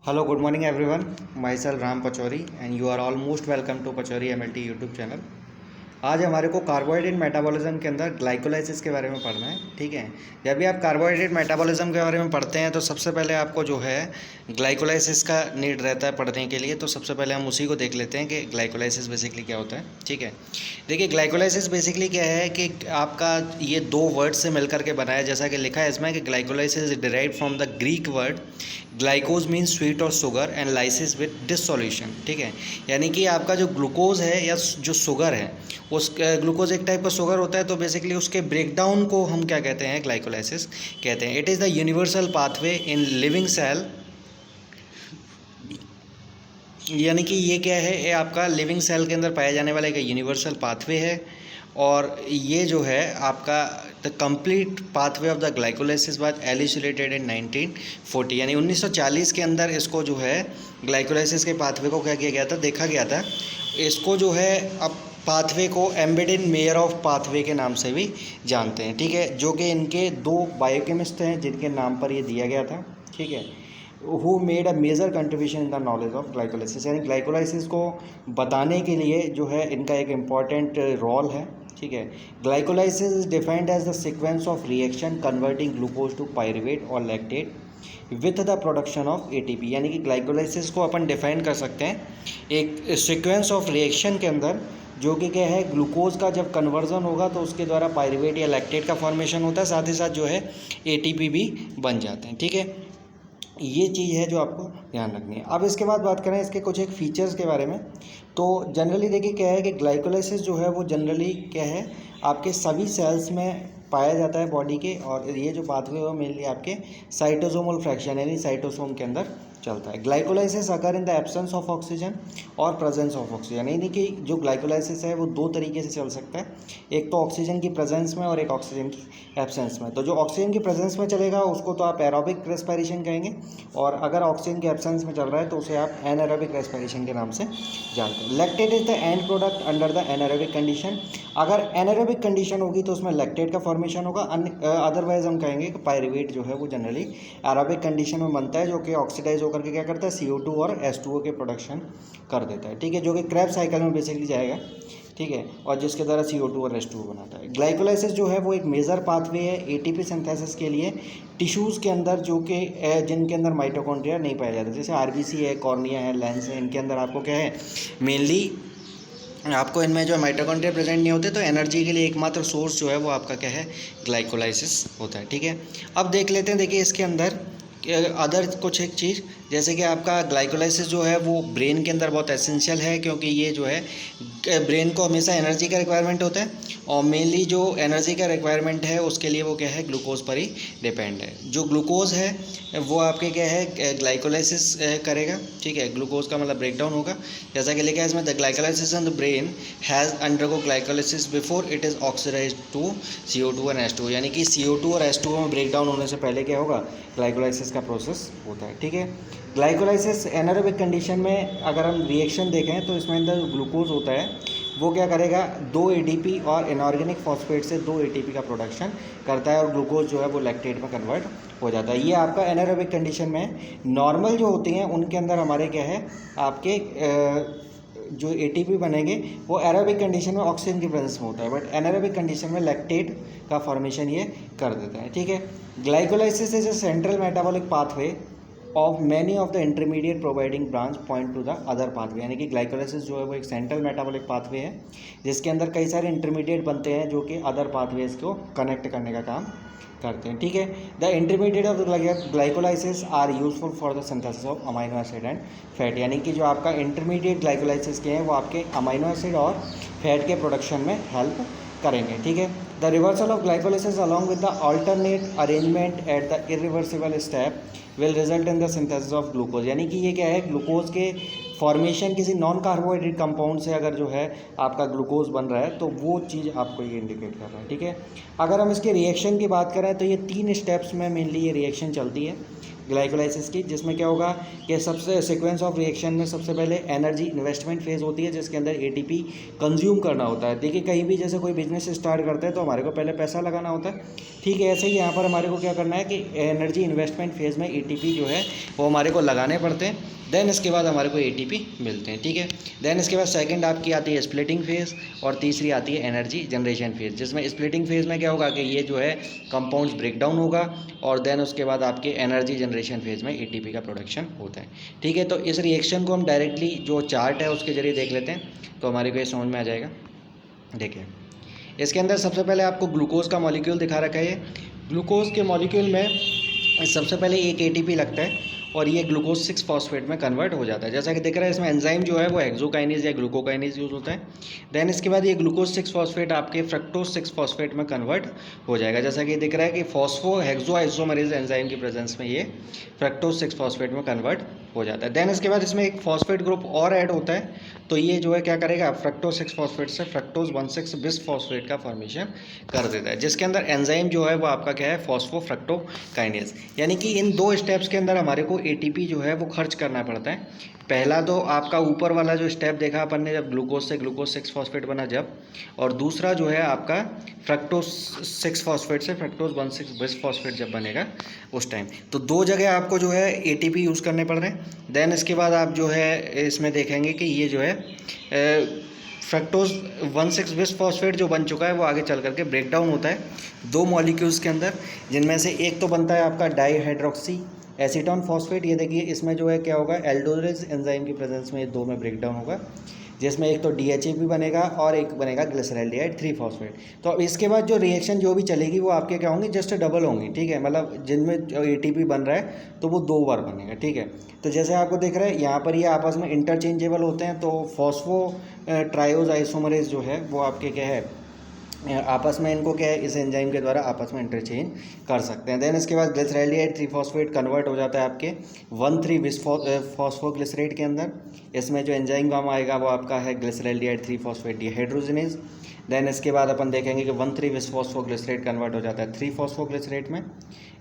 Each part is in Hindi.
Hello, good morning everyone. Myself Ram Pachori and you are all most welcome to Pachori MLT YouTube channel. आज हमारे को कार्बोहाइड्रेट मेटाबॉलिज्म के अंदर ग्लाइकोलाइसिस के बारे में पढ़ना है। ठीक है, जब भी आप कार्बोहाइड्रेट मेटाबॉलिज्म के बारे में पढ़ते हैं तो सबसे पहले आपको जो है ग्लाइकोलाइसिस का नीड रहता है पढ़ने के लिए। तो सबसे पहले हम उसी को देख लेते हैं कि ग्लाइकोलाइसिस बेसिकली क्या होता है। ठीक है, देखिए ग्लाइकोलाइसिस बेसिकली क्या है कि आपका ये दो वर्ड से मिलकर के बनाया, जैसा कि लिखा है इसमें कि glycolysis is derived from the Greek word glycose means sweet और sugar and lysis with dissolution. ठीक है, यानी कि आपका जो ग्लूकोज है या जो शुगर है, उस ग्लूकोज एक टाइप का शुगर होता है, तो बेसिकली उसके ब्रेकडाउन को हम क्या कहते हैं, ग्लाइकोलाइसिस कहते हैं। It is the universal pathway in living cell, यानी कि ये क्या है, ये आपका लिविंग सेल के अंदर पाया जाने वाला एक यूनिवर्सल पाथवे है। और ये जो है आपका the complete pathway of the glycolysis was elucidated in 1940, यानी 1940 के अंदर इसको जो है ग्लाइकोलाइसिस के पाथवे को क्या किया गया था, देखा गया था। इसको जो है अब पाथवे को एम्बेडेड मेयर ऑफ पाथवे के नाम से भी जानते हैं। ठीक है, जो कि इनके दो बायोकेमिस्ट हैं जिनके नाम पर ये दिया गया था। ठीक है, who made a major contribution in the knowledge of glycolysis, यानी ग्लाइकोलाइसिस को बताने के लिए जो है इनका एक इम्पॉर्टेंट रोल है। ठीक है, glycolysis is defined as the sequence of reaction converting glucose to pyruvate और lactate with the production of ATP, यानी कि ग्लाइकोलाइसिस को अपन डिफाइन कर सकते हैं एक सीक्वेंस ऑफ रिएक्शन के अंदर, जो कि क्या है, ग्लूकोज का जब कन्वर्जन होगा तो उसके द्वारा पायरुवेट या लैक्टेट का फॉर्मेशन होता है, साथ ही साथ जो है एटीपी भी बन जाते हैं। ठीक है, ये चीज़ है जो आपको ध्यान रखनी है। अब इसके बाद बात करें इसके कुछ एक फीचर्स के बारे में, तो जनरली देखिए क्या है कि ग्लाइकोलाइसिस जो है वो जनरली क्या है, आपके सभी सेल्स में पाया जाता है बॉडी के, और ये जो पाथवे है मेनली आपके साइटोसोमल फ्रैक्शन यानी साइटोसोम के अंदर चलता है। ग्लाइकोलाइसिस अगर in the absence of oxygen और प्रेजेंस ऑफ ऑक्सीजन, यानी कि जो ग्लाइकोलाइसिस है वो दो तरीके से चल सकता है, एक तो ऑक्सीजन की प्रेजेंस में और एक ऑक्सीजन की एब्सेंस में। तो जो ऑक्सीजन की प्रेजेंस में चलेगा उसको तो आप एरोबिक रेस्पिरेशन कहेंगे, और अगर ऑक्सीजन के एब्सेंस में चल रहा है तो उसे आप एनारोबिक रेस्पिरेशन के नाम से जानते हैं। Lactate is the end product under the anaerobic condition. अगर एनारोबिक कंडीशन होगी तो उसमें लैक्टेट का फॉर्मेशन होगा, अदरवाइज हम कहेंगे कि पायरुवेट जो है वो जनरली एरोबिक कंडीशन में बनता है, जो कि ऑक्सीडाइज होकर के क्या करता है, CO2 और H2O के प्रोडक्शन कर देता है। ठीक है, जो कि क्रैब साइकिल में बेसिकली जाएगा। ठीक है, और जिसके द्वारा CO2 और H2O बनाता है। ग्लाइकोलाइसिस जो है वो एक मेजर पाथवे है एटीपी सिंथेसिस के लिए टिश्यूज़ के अंदर, जो कि जिनके अंदर माइटोकॉन्ड्रिया नहीं पाया जाता, जैसे RBC है, कॉर्निया है, लेंस है, इनके अंदर आपको क्या है, मेनली आपको इनमें जो माइटोकॉन्ड्रिया प्रेजेंट नहीं होते, तो एनर्जी के लिए एकमात्र सोर्स जो है वो आपका क्या है, ग्लाइकोलाइसिस होता है। ठीक है, अब देख लेते हैं, देखिए इसके अंदर अदर कुछ एक चीज़, जैसे कि आपका ग्लाइकोलाइसिस जो है वो ब्रेन के अंदर बहुत एसेंशियल है, क्योंकि ये जो है ब्रेन को हमेशा एनर्जी का रिक्वायरमेंट होता है, और मेनली जो एनर्जी का रिक्वायरमेंट है उसके लिए वो क्या है, ग्लूकोज पर ही डिपेंड है। जो ग्लूकोज है वो आपके क्या है, ग्लाइकोलाइसिस करेगा। ठीक है, ग्लूकोज का मतलब ब्रेकडाउन होगा, जैसा कि लिखा है इसमें, the glycolysis in the brain has undergo glycolysis before it is oxidise to CO2 और H2O, यानी कि CO2 और H2O में ब्रेकडाउन होने से पहले क्या होगा, ग्लाइकोलाइसिस का प्रोसेस होता है। ठीक है, ग्लाइकोलाइसिस एनारोबिक कंडीशन में अगर हम रिएक्शन देखें तो इसमें अंदर ग्लूकोज होता है वो क्या करेगा, 2 ADP और इनऑर्गेनिक फॉस्फेट से 2 ATP का प्रोडक्शन करता है, और ग्लूकोज जो है वो लैक्टेट में कन्वर्ट हो जाता है। ये आपका एनारोबिक कंडीशन में। नॉर्मल जो होती हैं उनके अंदर हमारे क्या है, आपके जो ATP बनेंगे वो एरोबिक कंडीशन में ऑक्सीजन की प्रेजेंस में होता है, बट एनारोबिक कंडीशन में लैक्टेट का फॉर्मेशन ये कर देता है। ठीक है, glycolysis is a central metabolic pathway of many of the intermediate providing branch point two the other pathway, यानी कि ग्लाइकोलाइसिस जो है वो एक सेंट्रल मेटाबॉलिक पाथवे है जिसके अंदर कई सारे इंटरमीडिएट बनते हैं जो कि अदर पाथवेज को कनेक्ट करने का काम करते हैं। ठीक है, the intermediate of the glycolysis are useful for the synthesis of amino acid and fat, यानी कि जो आपका इंटरमीडिएट ग्लाइकोलाइसिस के हैं वो आपके अमाइनो एसिड और फैट के प्रोडक्शन में हेल्प करेंगे। ठीक है, the reversal of glycolysis along with the alternate arrangement at the irreversible step will result in the synthesis of glucose, यानी कि ये क्या है, ग्लूकोज के फॉर्मेशन किसी नॉन कार्बोहाइड्रेट कंपाउंड से अगर जो है आपका ग्लूकोज बन रहा है तो वो चीज़ आपको ये इंडिकेट कर रहा है। ठीक है, अगर हम इसके रिएक्शन की बात करें तो ये 3 स्टेप्स में मेनली ये रिएक्शन चलती है। ग्लाइकोलाइसिस की, जिसमें क्या होगा कि सबसे सीक्वेंस ऑफ रिएक्शन में सबसे पहले एनर्जी इन्वेस्टमेंट फेज़ होती है, जिसके अंदर एटीपी कंज्यूम करना होता है। देखिए कहीं भी जैसे कोई बिजनेस स्टार्ट करते हैं तो हमारे को पहले पैसा लगाना होता है, ठीक है, ऐसे ही यहाँ पर हमारे को क्या करना है कि एनर्जी इन्वेस्टमेंट फेज़ में एटीपी जो है वो हमारे को लगाने पड़ते हैं, देन इसके बाद हमारे को एटीपी मिलते हैं, ठीक है। देन इसके बाद सेकंड आपकी आती है स्प्लिटिंग फेज़ और तीसरी आती है एनर्जी जनरेशन फेज़, जिसमें स्प्लिटिंग फेज़ में क्या होगा कि ये जो है कंपाउंड्स ब्रेक डाउन होगा और देन उसके बाद आपके एनर्जी जनरेशन फेज़ में एटीपी का प्रोडक्शन होता है, ठीक है। तो इस रिएक्शन को हम डायरेक्टली जो चार्ट है उसके जरिए देख लेते हैं तो हमारे को ये समझ में आ जाएगा। देखिए इसके अंदर सबसे पहले आपको ग्लूकोज का मॉलिक्यूल दिखा रखा है। ये ग्लूकोज के मॉलिक्यूल में सबसे पहले एक एटीपी लगता है और ये ग्लूकोज 6 फॉस्फेट में कन्वर्ट हो जाता है। जैसा कि दिख रहा है इसमें एंजाइम जो है वो हेक्सोकाइनेज या ग्लूकोकाइनेज यूज़ होता है। देन इसके बाद ये ग्लूकोज 6 फॉस्फेट आपके फ्रक्टोज 6 फॉस्फेट में कन्वर्ट हो जाएगा। जैसा कि दिख रहा है कि फॉस्फो हेक्सो आइसोमरेज एंजाइम की प्रेजेंस में ये फ्रक्टोज 6 फॉस्फेट में कन्वर्ट हो जाता है। देन इसके बाद इसमें एक फॉस्फेट ग्रुप और ऐड होता है, तो ये जो है क्या करेगा, फ्रक्टोज 6 फॉस्फेट से फ्रक्टोज 1,6 बिस फॉस्फेट का फॉर्मेशन कर देता है, जिसके अंदर एंजाइम जो है वो आपका क्या है, फॉस्फोफ्रक्टोकाइनेज। यानी कि इन दो स्टेप्स के अंदर हमारे को एटीपी जो है वो खर्च करना पड़ता है। पहला तो आपका ऊपर वाला जो स्टेप देखा अपन ने, जब ग्लूकोज से ग्लूकोज 6 फॉस्फेट बना जब, और दूसरा जो है आपका फ्रक्टोज 6 फॉस्फेट से फ्रक्टोज 1,6 बिस फॉस्फेट जब बनेगा उस टाइम। तो दो जगह आपको जो है एटीपी यूज़ करने पड़ रहे हैं। देन इसके बाद आप जो है इसमें देखेंगे कि ये जो है फ्रक्टोज 1,6 बिस फॉस्फेट जो बन चुका है वो आगे चल करके ब्रेक डाउन होता है दो मॉलिक्यूल्स के अंदर, जिनमें से एक तो बनता है आपका डाईहाइड्रोक्सी एसीटोन फॉस्फेट। ये देखिए इसमें जो है क्या होगा, एल्डोरेज एंजाइम की प्रेजेंस में ये दो में ब्रेक डाउन होगा, जिसमें एक तो DHAP बनेगा और एक बनेगा ग्लिसरॉल्डिहाइड 3 फॉस्फेट। तो अब इसके बाद जो रिएक्शन जो भी चलेगी वो आपके क्या होंगी, जस्ट डबल होंगी, ठीक है। मतलब जिनमें जो ATP बन रहा है तो वो 2 बार बनेगा, ठीक है। तो जैसे आपको दिख रहा है यहाँ पर ये आपस में इंटरचेंजेबल होते हैं, तो फॉस्फो ट्रायोज आइसोमरेज जो है वो आपके क्या है, आपस में इनको क्या है, इस एंजाइम के द्वारा आपस में इंटरचेंज कर सकते हैं। देन इसके बाद ग्लिसरॉल्डिहाइड 3 फॉस्फेट कन्वर्ट हो जाता है आपके 1,3 बिस फॉस्फोग्लिसरेट के अंदर। इसमें जो एंजाइम काम आएगा वो आपका है ग्लिसरॉल्डिहाइड 3 फॉस्फेट डिहाइड्रोजिनेज। देन इसके बाद अपन देखेंगे कि 1,3 बिस फॉस्फोग्लिसरेट कन्वर्ट हो जाता है 3 फॉस्फोग्लिसरेट में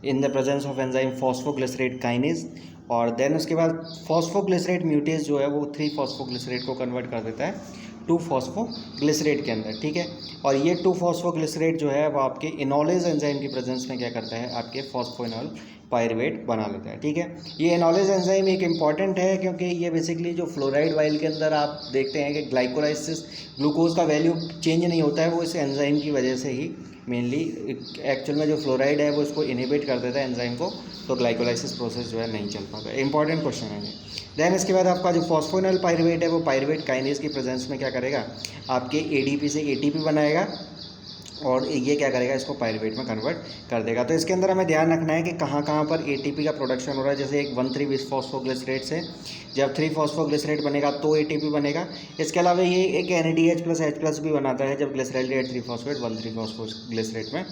in the presence of enzyme phosphoglycerate kinase. और देन उसके बाद फॉस्फोग्लिसरेट म्यूटेज जो है वो 3 फॉस्फोग्लिसरेट को कन्वर्ट कर देता है 2 फॉस्फोग्लिसरेट के अंदर, ठीक है। और ये 2 फॉस्फोग्लिसरेट जो है वो आपके इनोलेज एंजाइम की प्रेजेंस में क्या करता है, आपके फॉस्फोइनॉल पायरुवेट बना लेता है, ठीक है। ये इनोलेज एंजाइम एक इम्पॉर्टेंट है क्योंकि ये बेसिकली जो फ्लोराइड वाइल के अंदर आप देखते हैं कि ग्लाइकोलाइसिस ग्लूकोज का वैल्यू चेंज नहीं होता है, वो इस एंजाइम की वजह से ही मेनली एक्चुअल में जो फ्लोराइड है वो इसको इनहिबिट कर देता है एंजाइम को, तो ग्लाइकोलाइसिस प्रोसेस जो है नहीं चल पाता। इंपॉर्टेंट क्वेश्चन है ये। देन इसके बाद आपका जो फॉस्फोइनॉल पायरुवेट है वो पायरुवेट काइनेज की प्रेजेंस में क्या करेगा, आपके ADP से ATP बनाएगा और ये क्या करेगा, इसको पायरुवेट में कन्वर्ट कर देगा। तो इसके अंदर हमें ध्यान रखना है कि कहाँ कहाँ पर ATP का प्रोडक्शन हो रहा है। जैसे एक 1,3 बिस फॉस्फोग्लिसरेट से जब 3 फॉस्फोग्लिसरेट बनेगा तो ATP बनेगा। इसके अलावा ये एक NADH प्लस H+ भी बनाता है जब ग्लिसरॉल्डिहाइड 3 फॉस्फेट 1,3 फॉस्फोग्लिसरेट में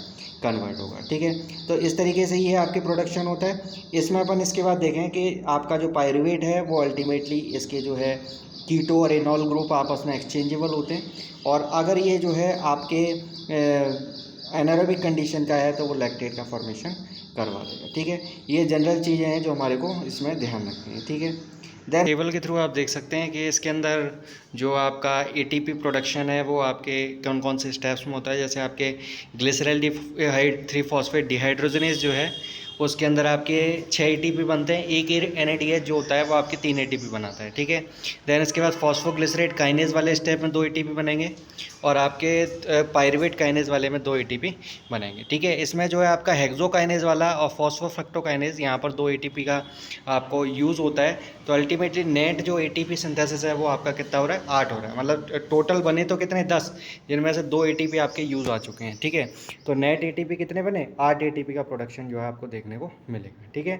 कन्वर्ट होगा, ठीक है। तो इस तरीके से ये आपके प्रोडक्शन होता है। इसमें अपन इसके बाद देखें कि आपका जो पायरुवेट है वो अल्टीमेटली इसके जो है कीटो और इनॉल ग्रुप आपस में एक्सचेंजेबल होते हैं, और अगर ये जो है आपके एनारोबिक कंडीशन का है तो वो लैक्टेट का फॉर्मेशन करवा देगा, ठीक है। ये जनरल चीज़ें हैं जो हमारे को इसमें ध्यान रखनी है, ठीक है। देन टेबल के थ्रू आप देख सकते हैं कि इसके अंदर जो आपका ATP प्रोडक्शन है वो आपके कौन कौन से स्टेप्स में होता है। जैसे आपके ग्लिसरॉल्डिहाइड 3 फॉस्फेट डिहाइड्रोजनेज जो है उसके अंदर आपके 6 ATP बनते हैं, एक NADH जो होता है वो आपके 3 ATP बनाता है, ठीक है। देन इसके बाद फॉस्फोग्लिसरेट काइनेज वाले स्टेप में 2 ATP बनेंगे और आपके पायरुवेट काइनेज वाले में 2 ATP बनेंगे, ठीक है। इसमें जो है आपका हेक्सोकाइनेज वाला और फॉस्फोफ्रक्टोकाइनेज यहाँ पर 2 ATP का आपको यूज़ होता है। तो अल्टीमेटली नेट जो ATP सिंथेसिस है वो आपका कितना हो रहा है, 8 हो रहा है। मतलब टोटल बने तो कितने, 10, जिनमें से 2 ATP आपके यूज़ आ चुके हैं, ठीक है। तो नेट ATP कितने बने, 8 ATP का प्रोडक्शन जो है आपको देखने को मिलेगा, ठीक है।